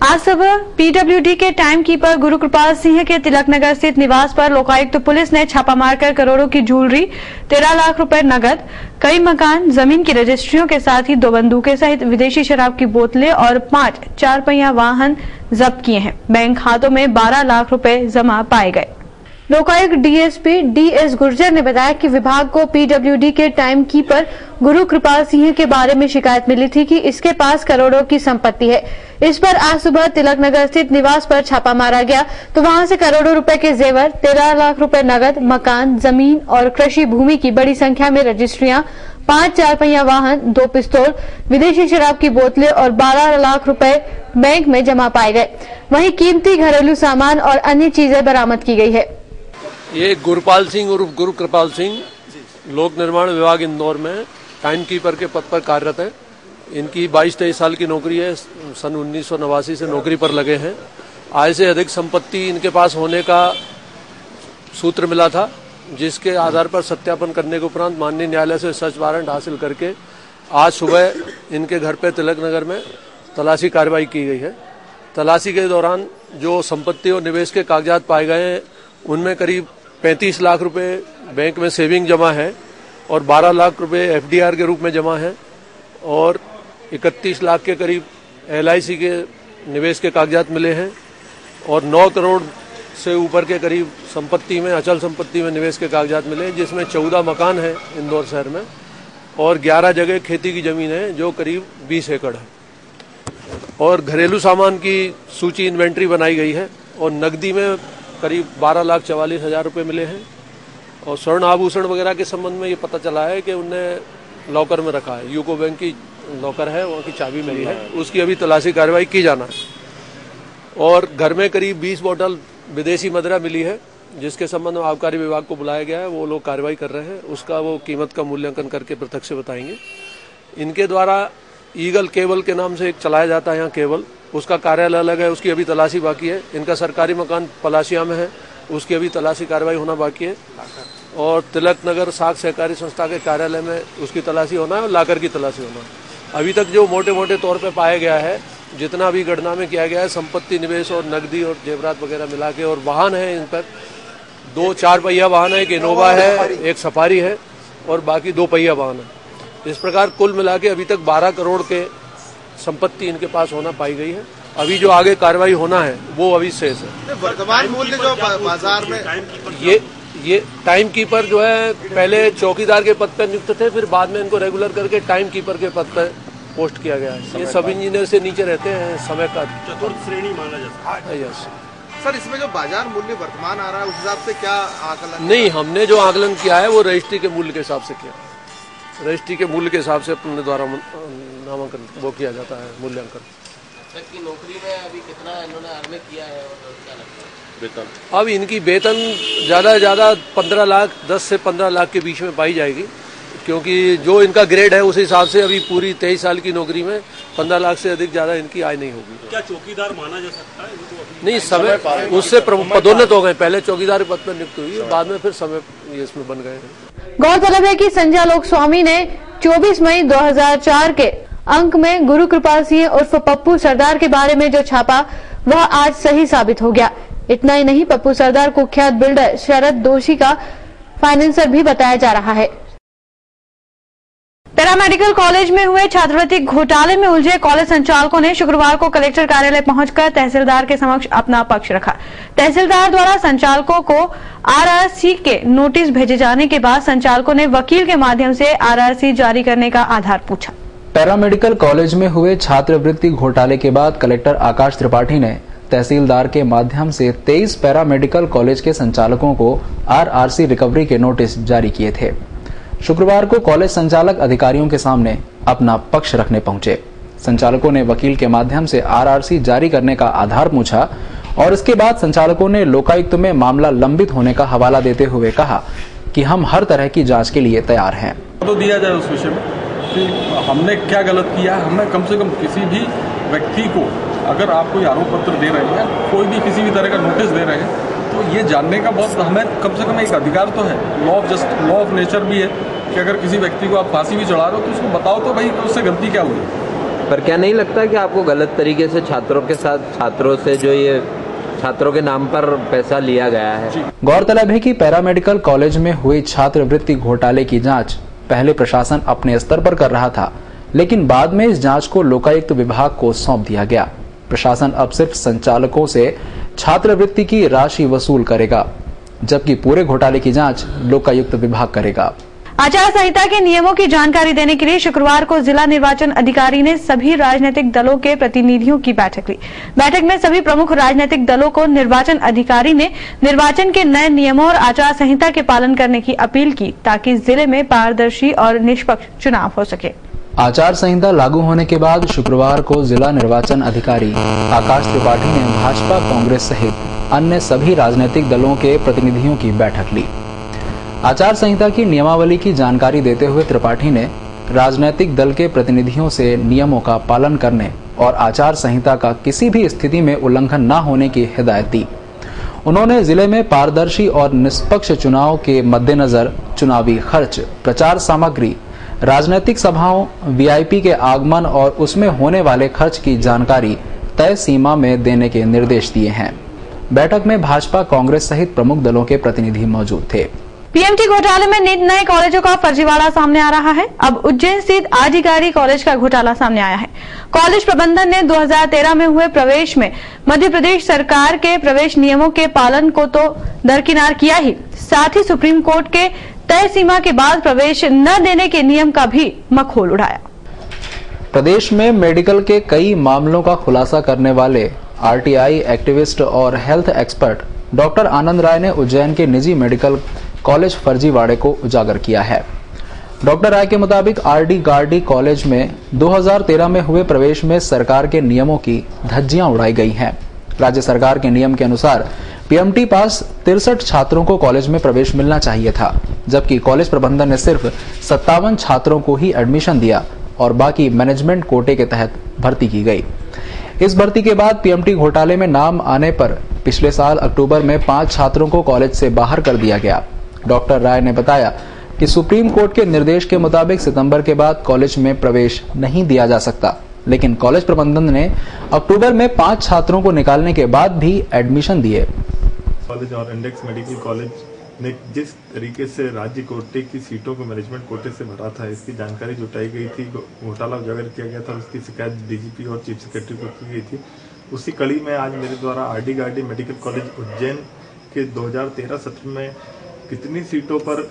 आज सुबह पीडब्ल्यूडी के टाइम कीपर गुरु कृपाल सिंह के तिलकनगर स्थित निवास पर लोकायुक्त पुलिस ने छापा मारकर करोड़ों की ज्वेलरी, 13 लाख रुपए नगद, कई मकान, जमीन की रजिस्ट्रियों के साथ ही 2 बंदूकें सहित विदेशी शराब की बोतलें और 5 4-पहिया वाहन जब्त किए हैं। बैंक खातों में 12 लाख रुपए जमा पाए गए। लोकायुक्त डीएसपी डीएस गुर्जर ने बताया कि विभाग को पीडब्ल्यूडी के टाइम कीपर गुरु कृपाल सिंह के बारे में शिकायत मिली थी कि इसके पास करोड़ों की संपत्ति है। इस पर आज सुबह तिलकनगर स्थित निवास पर छापा मारा गया तो वहां से करोड़ों रुपए के जेवर, 13 लाख रुपए नगद, मकान, जमीन और कृषि भूमि की बड़ी संख्या में रजिस्ट्रियां, 5 4-पहिया वाहन, 2 पिस्तौल, विदेशी शराब की बोतलें और 12 लाख रुपए बैंक में जमा पाए गए। वहीं कीमती घरेलू सामान और अन्य चीजें बरामद की गई है। ये गुरुपाल सिंह उर्फ गुरु कृपाल सिंह लोक निर्माण विभाग इंदौर में टाइम कीपर के पद पर कार्यरत है। इनकी 22-23 साल की नौकरी है। सन 1989 से नौकरी पर लगे हैं। आय से अधिक संपत्ति इनके पास होने का सूत्र मिला था, जिसके आधार पर सत्यापन करने के उपरांत माननीय न्यायालय से सर्च वारंट हासिल करके आज सुबह इनके घर पे तिलकनगर में तलाशी कार्रवाई की गई है। तलाशी के दौरान जो संपत्ति और निवेश के कागजात पाए गए हैं उनमें करीब 35 लाख रुपए बैंक में सेविंग जमा है और 12 लाख रुपए एफडीआर के रूप में जमा है और 31 लाख के करीब एलआईसी के निवेश के कागजात मिले हैं और 9 करोड़ से ऊपर के करीब संपत्ति में, अचल संपत्ति में निवेश के कागजात मिले हैं, जिसमें 14 मकान है इंदौर शहर में और 11 जगह खेती की जमीन है जो करीब 20 एकड़ है और घरेलू सामान की सूची इन्वेंट्री बनाई गई है और नकदी में करीब 12,44,000 रुपये मिले हैं और स्वर्ण आभूषण वगैरह के संबंध में ये पता चला है कि उनने लॉकर में रखा है। यूको बैंक की लॉकर है, वहाँ की चाबी मिली है, उसकी अभी तलाशी कार्रवाई की जाना है और घर में करीब 20 बोतल विदेशी मदिरा मिली है, जिसके संबंध में आबकारी विभाग को बुलाया गया है। वो लोग कार्रवाई कर रहे हैं, उसका वो कीमत का मूल्यांकन करके प्रत्यक्ष बताएंगे। इनके द्वारा ईगल केबल के नाम से एक चलाया जाता है यहाँ केबल, उसका कार्यालय अलग है, उसकी अभी तलाशी बाकी है। इनका सरकारी मकान पलाशिया में है, उसकी अभी तलाशी कार्रवाई होना बाकी है और तिलकनगर साख सहकारी संस्था के कार्यालय में उसकी तलाशी होना है और लाकर की तलाशी होना है। अभी तक जो मोटे मोटे तौर पे पाया गया है, जितना भी गणना में किया गया है, संपत्ति, निवेश और नकदी और जेवरात वगैरह मिला के और वाहन है इन पर 2 4-पहिया वाहन है, एक इनोवा है, एक सफारी है और बाकी 2 पहिया वाहन है। इस प्रकार कुल मिला के अभी तक 12 करोड़ के संपत्ति इनके पास होना पाई गई है। अभी जो आगे कार्रवाई होना है वो अभी शेष है। वर्तमान मूल्य जो बाजार में ये टाइम कीपर जो है पहले चौकीदार के पद पर नियुक्त थे, फिर बाद में इनको रेगुलर करके टाइम कीपर के पद पर पोस्ट किया गया है। ये सब इंजीनियर से नीचे रहते हैं, समय का चतुर्थ श्रेणी माना जाता है। यस सर, इसमें जो बाजार मूल्य वर्तमान आ रहा है उस हिसाब से क्या आकलन? नहीं, हमने जो आकलन किया है वो रजिस्ट्री के मूल्य के हिसाब से किया। रजिस्ट्री के मूल्य के हिसाब से अपने द्वारा नामांकन वो किया जाता है, मूल्यांकन। सर की नौकरी में अभी कितना इन्होंने अर्न किया है और क्या लगता है वेतन? अब इनकी वेतन ज़्यादा से ज़्यादा 15 लाख, 10 से 15 लाख के बीच में पाई जाएगी, क्योंकि जो इनका ग्रेड है उस हिसाब से अभी पूरी 23 साल की नौकरी में 15 लाख से अधिक ज़्यादा इनकी आय नहीं होगी। क्या चौकीदार माना जा सकता है? नहीं, समय उससे पदोन्नत हो गए। पहले चौकीदार पद पर नियुक्त हुई, बाद में फिर समय ये इसमें बन गए हैं। गौरतलब है कि संजय लोक स्वामी ने 24 मई 2004 के अंक में गुरु कृपाल सिंह उर्फ पप्पू सरदार के बारे में जो छापा वह आज सही साबित हो गया। इतना ही नहीं, पप्पू सरदार कुख्यात बिल्डर शरद दोषी का फाइनेंसर भी बताया जा रहा है। पैरामेडिकल कॉलेज में हुए छात्रवृत्ति घोटाले में उलझे कॉलेज संचालकों ने शुक्रवार को कलेक्टर कार्यालय पहुंचकर तहसीलदार के समक्ष अपना पक्ष रखा। तहसीलदार द्वारा संचालकों को आरआरसी के नोटिस भेजे जाने के बाद संचालकों ने वकील के माध्यम से आरआरसी जारी करने का आधार पूछा। पैरामेडिकल कॉलेज में हुए छात्रवृत्ति घोटाले के बाद कलेक्टर आकाश त्रिपाठी ने तहसीलदार के माध्यम से 23 पैरामेडिकल कॉलेज के संचालकों को आरआरसी रिकवरी के नोटिस जारी किए थे। शुक्रवार को कॉलेज संचालक अधिकारियों के सामने अपना पक्ष रखने पहुंचे। संचालकों ने वकील के माध्यम से आरआरसी जारी करने का आधार पूछा और इसके बाद संचालकों ने लोकायुक्त में मामला लंबित होने का हवाला देते हुए कहा कि हम हर तरह की जांच के लिए तैयार हैं। तो दिया जाए उस विषय में कि हमने क्या गलत किया है। हमें कम से कम किसी भी व्यक्ति को अगर आप कोई आरोप पत्र दे रहे हैं, कोई भी किसी भी तरह का नोटिस दे रहे हैं, तो ये जानने का बहुत हमें कम से कम एक अधिकार तो है। लॉ ऑफ नेचर भी है कि अगर किसी व्यक्ति को आप फांसी भी चढ़ा रहे हो तो उसको बताओ तो भाई उससे गलती क्या हुई। पर क्या नहीं लगता कि आपको गलत तरीके से छात्रों के साथ छात्रों से जो ये छात्रों के नाम पर पैसा लिया गया है? गौरतलब है कि पैरामेडिकल कॉलेज में हुई छात्रवृत्ति घोटाले की जांच पहले प्रशासन अपने स्तर पर कर रहा था, लेकिन बाद में इस जांच को लोकायुक्त विभाग को सौंप दिया गया। प्रशासन अब सिर्फ संचालकों से छात्रवृत्ति की राशि वसूल करेगा, जबकि पूरे घोटाले की जांच लोकायुक्त विभाग करेगा। आचार संहिता के नियमों की जानकारी देने के लिए शुक्रवार को जिला निर्वाचन अधिकारी ने सभी राजनीतिक दलों के प्रतिनिधियों की बैठक ली। बैठक में सभी प्रमुख राजनीतिक दलों को निर्वाचन अधिकारी ने निर्वाचन के नए नियमों और आचार संहिता के पालन करने की अपील की, ताकि जिले में पारदर्शी और निष्पक्ष चुनाव हो सके। आचार संहिता लागू होने के बाद शुक्रवार को जिला निर्वाचन अधिकारी आकाश त्रिपाठी ने भाजपा, कांग्रेस सहित अन्य सभी राजनीतिक दलों के प्रतिनिधियों की बैठक ली। आचार संहिता की नियमावली की जानकारी देते हुए त्रिपाठी ने राजनीतिक दल के प्रतिनिधियों से नियमों का पालन करने और आचार संहिता का किसी भी स्थिति में उल्लंघन न होने की हिदायत दी। उन्होंने जिले में पारदर्शी और निष्पक्ष चुनाव के मद्देनजर चुनावी खर्च, प्रचार सामग्री, राजनीतिक सभाओं, वीआईपी के आगमन और उसमें होने वाले खर्च की जानकारी तय सीमा में देने के निर्देश दिए हैं। बैठक में भाजपा, कांग्रेस सहित प्रमुख दलों के प्रतिनिधि मौजूद थे। पीएमटी घोटाले में नए कॉलेजों का फर्जीवाड़ा सामने आ रहा है। अब उज्जैन स्थित आधिकारी कॉलेज का घोटाला सामने आया है। कॉलेज प्रबंधन ने 2013 में हुए प्रवेश में मध्य प्रदेश सरकार के प्रवेश नियमों के पालन को तो दरकिनार किया ही, साथ ही सुप्रीम कोर्ट के तय सीमा के बाद प्रवेश न देने के नियम का भी मखौल उड़ाया। प्रदेश में मेडिकल के कई मामलों का खुलासा करने वाले आरटीआई एक्टिविस्ट और हेल्थ एक्सपर्ट डॉक्टर आनंद राय ने उज्जैन के निजी मेडिकल कॉलेज फर्जीवाड़े को उजागर किया है। डॉक्टर राय के मुताबिक आरडी गार्डी कॉलेज में 2013 में हुए प्रवेश में सरकार के नियमों की धज्जियां उड़ाई गई हैं। राज्य सरकार के नियम के अनुसार पीएमटी पास 63 छात्रों को कॉलेज में प्रवेश मिलना चाहिए था, जबकि कॉलेज प्रबंधन ने सिर्फ 57 छात्रों को ही एडमिशन दिया और बाकी मैनेजमेंट कोटे के तहत भर्ती की गई। इस भर्ती के बाद पीएमटी घोटाले में नाम आने पर पिछले साल अक्टूबर में 5 छात्रों को कॉलेज से बाहर कर दिया गया। डॉक्टर राय ने बताया कि सुप्रीम कोर्ट के निर्देश के मुताबिक सितंबर के बाद कॉलेज में प्रवेश नहीं दिया जा सकता, लेकिन कॉलेज प्रबंधन ने अक्टूबर में 5 छात्रों को निकालने के बाद भी एडमिशन दिए। कॉलेज और इंडेक्स मेडिकल कॉलेज ने जिस तरीके से राज्य कोटे की सीटों को मैनेजमेंट कोटे से भरा था, इसकी जानकारी जुटाई गई थी, घोटाला उजागर किया गया था, उसकी शिकायत डीजीपी और चीफ सेक्रेटरी को की गई थी। उसी कड़ी में आज मेरे द्वारा RD Gardi medical college Ujjain के 2013 सत्र में कितनी सीटों पर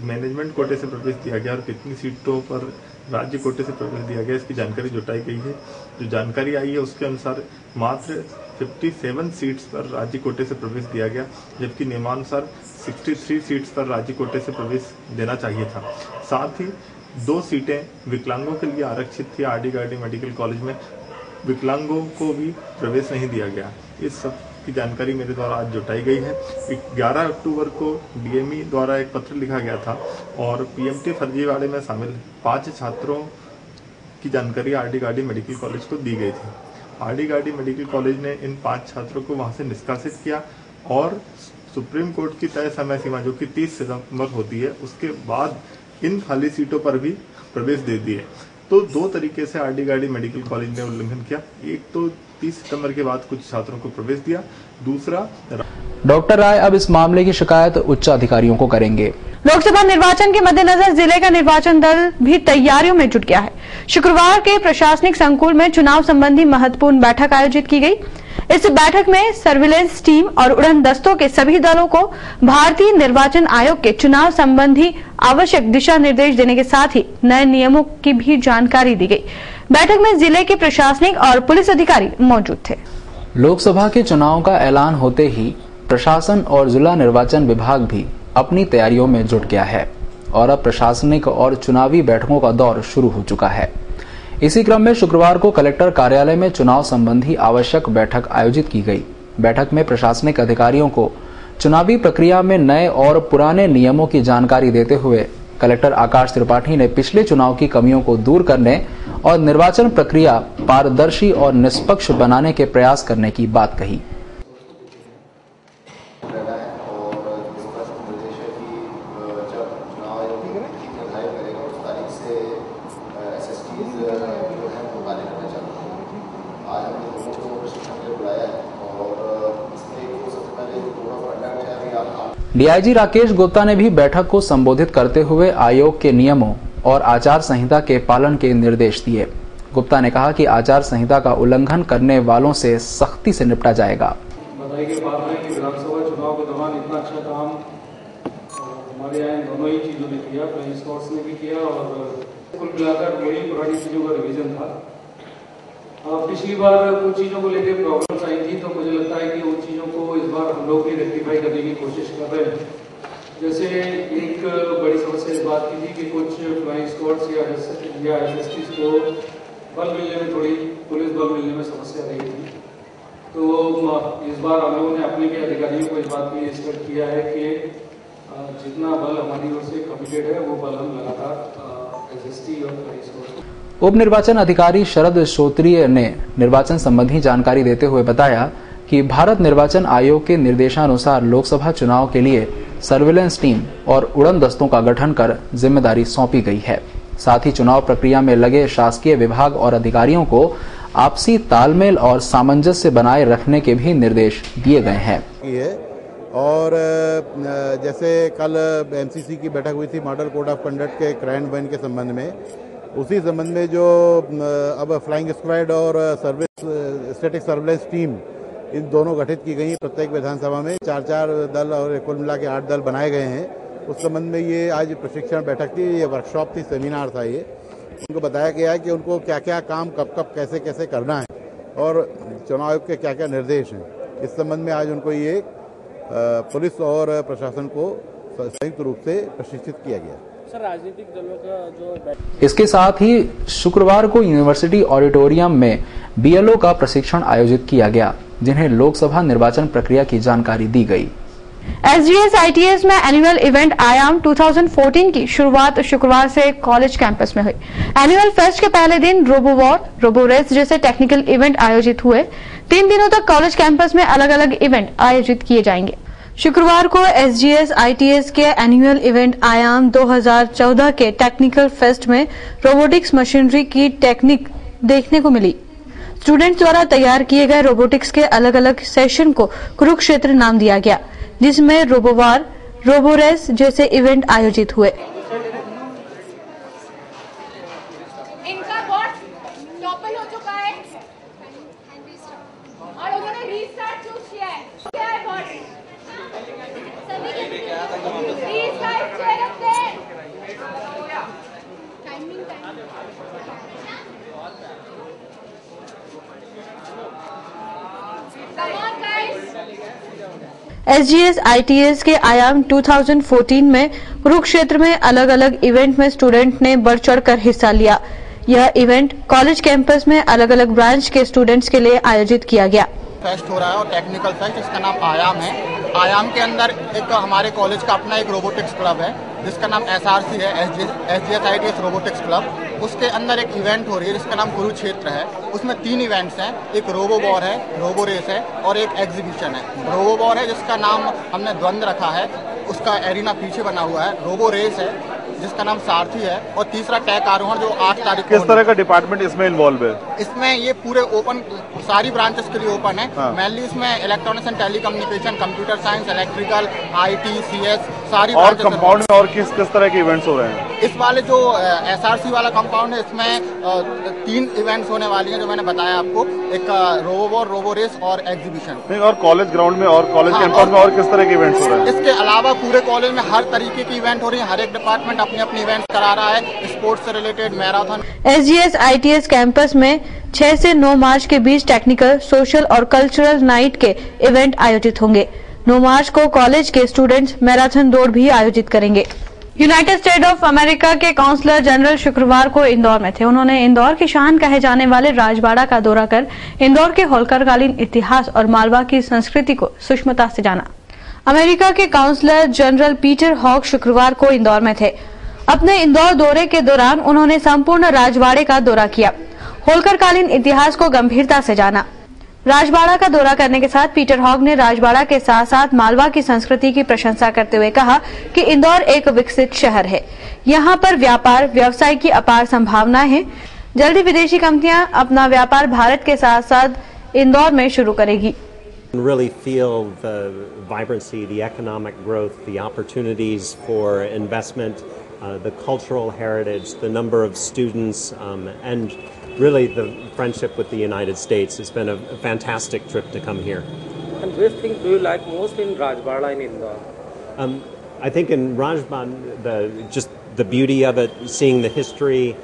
मैनेजमेंट कोटे से प्रवेश दिया गया और कितनी सीटों पर राज्य कोटे से प्रवेश दिया गया, इसकी जानकारी जुटाई गई है। जो जानकारी आई है उसके अनुसार मात्र 57 सीट्स पर राज्य कोटे से प्रवेश दिया गया, जबकि नियमानुसार 63 सीट्स पर राज्य कोटे से प्रवेश देना चाहिए था। साथ ही 2 सीटें विकलांगों के लिए आरक्षित थी। आरडी गार्डी मेडिकल कॉलेज में विकलांगों को भी प्रवेश नहीं दिया गया। इस सब की जानकारी मेरे द्वारा आज जुटाई गई है। 11 अक्टूबर को डीएमई द्वारा एक पत्र लिखा गया था और पीएमटी फर्जीवाड़े में शामिल 5 छात्रों की जानकारी आरडी गार्डी मेडिकल कॉलेज को दी गई थी। आरडी गार्डी मेडिकल कॉलेज ने इन 5 छात्रों को वहां से निष्कासित किया और सुप्रीम कोर्ट की तय समय सीमा जो कि 30 सितंबर होती है, उसके बाद इन खाली सीटों पर भी प्रवेश दे दिए। तो 2 तरीके से आरडी गार्डी मेडिकल कॉलेज ने उल्लंघन किया। एक तो 30 सितंबर के बाद कुछ छात्रों को प्रवेश दिया, दूसरा डॉक्टर राय अब इस मामले की शिकायत उच्च अधिकारियों को करेंगे। लोकसभा निर्वाचन के मद्देनजर जिले का निर्वाचन दल भी तैयारियों में जुट गया है। शुक्रवार के प्रशासनिक संकुल में चुनाव संबंधी महत्वपूर्ण बैठक आयोजित की गई। इस बैठक में सर्विलेंस टीम और उड़न दस्तों के सभी दलों को भारतीय निर्वाचन आयोग के चुनाव संबंधी आवश्यक दिशा निर्देश देने के साथ ही नए नियमों की भी जानकारी दी गई। बैठक में जिले के प्रशासनिक और पुलिस अधिकारी मौजूद थे। लोकसभा के चुनाव का ऐलान होते ही प्रशासन और जिला निर्वाचन विभाग भी अपनी तैयारियों में जुट गया है और अब प्रशासनिक और चुनावी बैठकों का दौर शुरू हो चुका है। इसी क्रम में शुक्रवार को कलेक्टर कार्यालय में चुनाव संबंधी आवश्यक बैठक आयोजित की गई। बैठक में प्रशासनिक अधिकारियों को चुनावी प्रक्रिया में नए और पुराने नियमों की जानकारी देते हुए कलेक्टर आकाश त्रिपाठी ने पिछले चुनाव की कमियों को दूर करने और निर्वाचन प्रक्रिया पारदर्शी और निष्पक्ष बनाने के प्रयास करने की बात कही। डीआईजी राकेश गुप्ता ने भी बैठक को संबोधित करते हुए आयोग के नियमों और आचार संहिता के पालन के निर्देश दिए। गुप्ता ने कहा कि आचार संहिता का उल्लंघन करने वालों से सख्ती से निपटा जाएगा। बधाई के बाद में कि विधानसभा चुनाव के दौरान इतना अच्छा काम हमारे यहाँ दोनों ही चीजों ने किया, फ्लाइंग स्क्वाड्स ने भी किया और कुल मिलाकर वही पुरानी चीजों का रिवीजन था। पिछली बार कुछ चीजों को लेकर प्रॉब्लम्स आई थी, तो मुझे लगता है कि उन चीजों को इस बार हम लोग भी रेक्टिफाई करने की कोशिश कर रहे हैं। जैसे एक बड़ी समस्या इस बात की थी कि कुछ फ्लाइंग स्क्वाड्स या एसएसटीज को बल मिलने में, थोड़ी पुलिस बल मिलने में समस्या रही थी। तो इस बार हम लोगों ने अपने भी अधिकारियों को इस बात के लिए इंस्ट्रक्ट किया है कि जितना बल हमारी ओर से कमिटेड है वो बल हम लगातार एसएसटी और फ्लाइंग स्क्वाड। उप निर्वाचन अधिकारी शरद श्रोत्रिय ने निर्वाचन संबंधी जानकारी देते हुए बताया कि भारत निर्वाचन आयोग के निर्देशानुसार लोकसभा चुनाव के लिए सर्विलेंस टीम और उड़न दस्तों का गठन कर जिम्मेदारी सौंपी गई है। साथ ही चुनाव प्रक्रिया में लगे शासकीय विभाग और अधिकारियों को आपसी तालमेल और सामंजस्य बनाए रखने के भी निर्देश दिए गए हैं। और जैसे कल एमसीसी की बैठक हुई थी मॉडल कोड ऑफ कंडक्ट के क्राइम के संबंध में, उसी संबंध में जो अब फ्लाइंग स्क्वाड और स्टैटिक सर्विलेंस टीम इन दोनों गठित की गई। प्रत्येक विधानसभा में 4-4 दल और कुल मिला के 8 दल बनाए गए हैं। उस संबंध में ये आज प्रशिक्षण बैठक थी, ये वर्कशॉप थी, सेमिनार था। ये उनको बताया गया है कि उनको क्या क्या काम कब कैसे कैसे करना है और चुनाव आयोग के क्या क्या निर्देश हैं। इस संबंध में आज उनको ये पुलिस और प्रशासन को संयुक्त रूप से प्रशिक्षित किया गया। सर, राजनीतिक दलों का जो इसके साथ ही शुक्रवार को यूनिवर्सिटी ऑडिटोरियम में बीएलओ का प्रशिक्षण आयोजित किया गया, जिन्हें लोकसभा निर्वाचन प्रक्रिया की जानकारी दी गई। एसजीएस आईटीएस में एनुअल इवेंट आयाम 2014 की शुरुआत शुक्रवार से कॉलेज कैंपस में हुई। एनुअल फेस्ट के पहले दिन रोबोवॉर, रोबोरेस जैसे टेक्निकल इवेंट आयोजित हुए। 3 दिनों तक कॉलेज कैंपस में अलग अलग इवेंट आयोजित किए जाएंगे। शुक्रवार को एसजीएस आईटीएस के एनुअल इवेंट आयाम 2014 के टेक्निकल फेस्ट में रोबोटिक्स मशीनरी की टेक्निक देखने को मिली। स्टूडेंट्स द्वारा तैयार किए गए रोबोटिक्स के अलग अलग सेशन को कुरुक्षेत्र नाम दिया गया, जिसमें रोबोवार, रोबोरेस जैसे इवेंट आयोजित हुए। इनका बॉट टॉपल हो चुका है और उन्होंने रीस्टार्ट चूज किया है। क्या है बॉट? सभी रीस्टार्ट चेयर रखते हैं। Timing come on guys. SGS ITS के आयाम 2014 में कुरुक्षेत्र में अलग अलग इवेंट में स्टूडेंट ने बढ़ चढ़कर हिस्सा लिया। यह इवेंट कॉलेज कैंपस में अलग अलग ब्रांच के स्टूडेंट्स के लिए आयोजित किया गया। फेस्ट हो रहा है और टेक्निकल फेस्ट, इसका नाम आयाम है। आयाम के अंदर एक हमारे कॉलेज का अपना एक रोबोटिक्स क्लब है जिसका नाम एसआरसी है, एसजीएस आईटीएस रोबोटिक्स क्लब। उसके अंदर एक इवेंट हो रही है जिसका नाम कुरुक्षेत्र है। उसमें 3 इवेंट्स हैं, एक रोबोवॉर है, रोबोरेस है और एक एग्जीबिशन है। रोबोवॉर है जिसका नाम हमने द्वंद रखा है, उसका एरिना पीछे बना हुआ है। रोबोरेस है जिसका नाम सारथी है और तीसरा टैक आरोहण जो 8 तारीख को। किस तरह का डिपार्टमेंट इसमें इन्वॉल्व है? इसमें ये पूरे ओपन, सारी ब्रांचेस के लिए ओपन है। मेनली इसमें electronics and telecommunication, computer science, electrical, IT, CS, सारी। और कंपाउंड में और किस तरह के इवेंट्स हो रहे हैं? इस वाले जो एसआरसी वाला कंपाउंड है इसमें 3 इवेंट्स होने वाली हैं जो मैंने बताया आपको, एक रोबोवॉर, रोबोरेस और एग्जीबिशन। और कॉलेज ग्राउंड में और कॉलेज कैंपस में और किस तरह के इवेंट्स हो रहे हैं? इसके अलावा पूरे कॉलेज में हर तरीके की इवेंट हो रही है। हर एक डिपार्टमेंट अपने अपने इवेंट करा रहा है, स्पोर्ट्स से related, marathon. SGS ITS campus में 6 से 9 मार्च के बीच टेक्निकल, सोशल और कल्चरल नाइट के इवेंट आयोजित होंगे। 9 मार्च को कॉलेज के स्टूडेंट्स मैराथन दौड़ भी आयोजित करेंगे। यूनाइटेड स्टेट ऑफ अमेरिका के काउंसलर जनरल शुक्रवार को इंदौर में थे। उन्होंने इंदौर की शान कहे जाने वाले राजबाड़ा का दौरा कर इंदौर के होलकरकालीन इतिहास और मालवा की संस्कृति को सूक्ष्मता से जाना। अमेरिका के काउंसलर जनरल पीटर हॉक शुक्रवार को इंदौर में थे। अपने इंदौर दौरे के दौरान उन्होंने संपूर्ण राजवाड़े का दौरा किया, होलकरकालीन इतिहास को गंभीरता से जाना। राजबाड़ा का दौरा करने के साथ पीटर हॉक ने राजबाड़ा के साथ साथ मालवा की संस्कृति की प्रशंसा करते हुए कहा कि इंदौर एक विकसित शहर है। यहाँ पर व्यापार व्यवसाय की अपार संभावनाएं हैं। जल्दी विदेशी कंपनियां अपना व्यापार भारत के साथ साथ इंदौर में शुरू करेगी। Really feel the vibrancy, the economic growth, the opportunities for investment, the cultural heritage, the number of students, and really the friendship with the United States. It's been a fantastic trip to come here. And which thing do you like most in Rajbara in Indore? I think in Rajbara, just the beauty of it, seeing the history,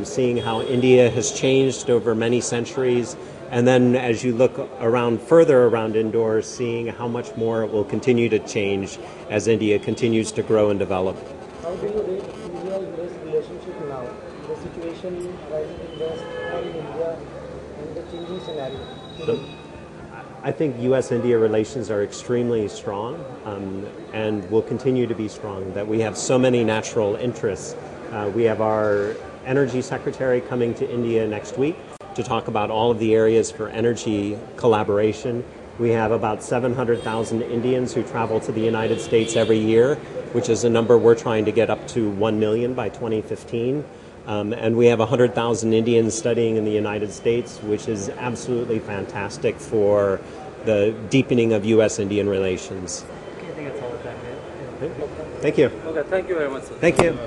seeing how India has changed over many centuries, and then as you look around further around Indore, seeing how much more it will continue to change as India continues to grow and develop. How do you rate India-US relationship now? The situation arising in West and India and the changing scenario? I think U.S.-India relations are extremely strong and will continue to be strong, that we have so many natural interests. We have our Energy Secretary coming to India next week to talk about all of the areas for energy collaboration. We have about 700,000 Indians who travel to the United States every year, which is a number we're trying to get up to 1 million by 2015. And we have 100,000 Indians studying in the United States, which is absolutely fantastic for the deepening of U.S.-Indian relations. Okay, I think that's all the time. Thank you. Okay, thank you very much, sir. Thank you.